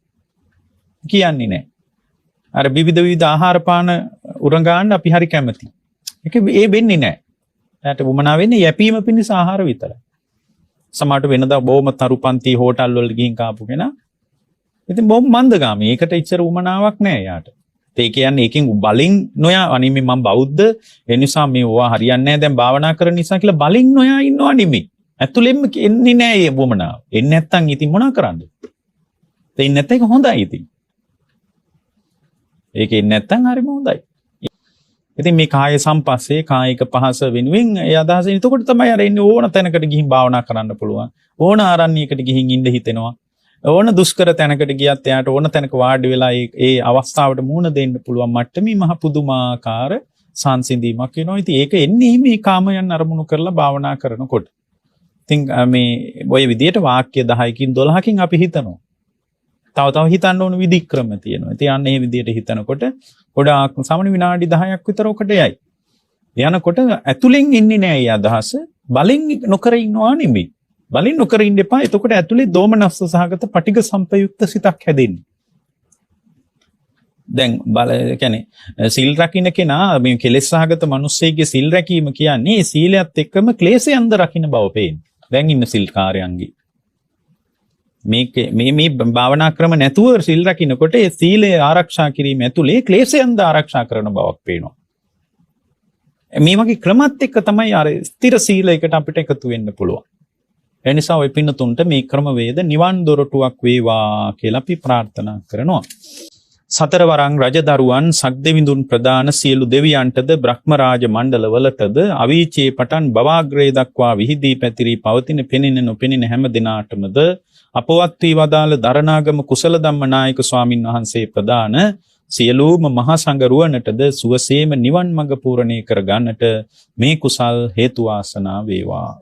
කියන්නේ නැහැ. අර විවිධ ආහාර පාන උරඟාන්න අපි හරි කැමති. ඒක ඒ වෙන්නේ නැහැ. එයාට වමනා වෙන්නේ යැපීම පිණිස ආහාර විතරයි. සමහරට වෙනදා බොහොම තරුපන්ති හෝටල් වල ගිහින් කාපු කෙනා ඉතින් බොහොම මන්දගාමී. ඒකට ඉච්චර උමනාවක් නැහැ යාට. ඒ කියන්නේ ඒකෙන් බලෙන් නොයා අනිමේ මම බෞද්ධ ඒ නිසා මේ ඕවා හරියන්නේ නැහැ දැන් භාවනා කරන නිසා කියලා බලෙන් නොයා ඉන්නව නෙමෙයි. ඇතුළෙන්ම එන්නේ නැහැ මේ වමනාව. එන්නේ නැත්තම් ඉතින් මොනා කරන්නද? එන්නේ නැත්නම් ඒක හොඳයි ඉතින්. ඒක එන්නේ නැත්තම් හරිම හොඳයි. ඉතින් මේ කාය සම්පස්සේ කායික පහස වෙනුවෙන් ඒ අදහස එතකොට තමයි අර එන්නේ ඕන තැනකට ගිහින් භාවනා කරන්න පුළුවන්. ඕන ආරණ්‍යයකට ගිහින් ඉඳ හිතෙනවා. ඕන දුෂ්කර තැනකට ගියත් එයාට ඕන තැනක වාඩි වෙලා ඒ අවස්ථාවට මුහුණ දෙන්න පුළුවන් මට්ටමේ මහ පුදුමාකාර සංසිඳීමක් වෙනවා. ඉතින් ඒක එන්නේ මේ කාමයන් අරමුණු කරලා භාවනා කරනකොට. ඉතින් මේ ඔය විදියට වාක්‍ය 10කින් 12කින් අපි හිතනවා. තව හිතන්න ඕන විදික්‍රම තියෙනවා. ඉතින් අන්න ඒ විදියට හිතනකොට ගොඩාක් සාමාන්‍ය විනාඩි 10ක් විතර ඔකට යයි. යනකොට ඇතුලෙන් ඉන්නේ නෑ මේ අදහස. බලෙන් නොකර ඉන්නවා නෙමෙයි. බලෙන් නොකර ඉන්න එපා. එතකොට ඇතුලේ දෝමනස්ස සහගත පටිඝ සම්පයුක්ත සිතක් හැදෙන්නේ. දැන් කියන්නේ සීල් රකින්න කෙනා මේ කෙලෙස් සහගත මිනිස්සෙගේ සීල් රැකීම කියන්නේ සීලයත් එක්කම ක්ලේශයන්ද රකින්න බව පේන්නේ. දැන් ඉන්න සීල් කාර්යයන්ගේ මේ භාවනා ක්‍රම නැතුව සීල් රකින්නකොට ඒ සීලය ආරක්ෂා කිරීම ඇතුලේ ක්ලේශයන්ද ආරක්ෂා කරන බවක් පේනවා. මේ වගේ ක්‍රමත් එක්ක තමයි අර ස්ථිර සීලයකට අපිට එකතු වෙන්න පුළුවන්. ඒ නිසා ඔය පින්නතුන්ට මේ ක්‍රමවේද නිවන් දොරටුවක් වේවා කියලා අපි ප්‍රාර්ථනා කරනවා. සතරවරන් රජදරුවන් සක්දෙවිඳුන් ප්‍රදාන සියලු දෙවියන්ටද බ්‍රහ්මරාජ මණ්ඩලවලටද අවීචේ පටන් භවාග්‍රේ දක්වා විහිදී පැතිරී පවතින පෙනෙන නොපෙනෙන හැම දිනාටමද අපවත් වී වදාළ දරණාගම කුසල ධම්මනායක ස්වාමින් වහන්සේ ප්‍රදාන සියලුම මහා සංඝරුවනටද සුවසේම නිවන් මඟ පූර්ණේ කර ගන්නට මේ කුසල් හේතු වාසනා වේවා.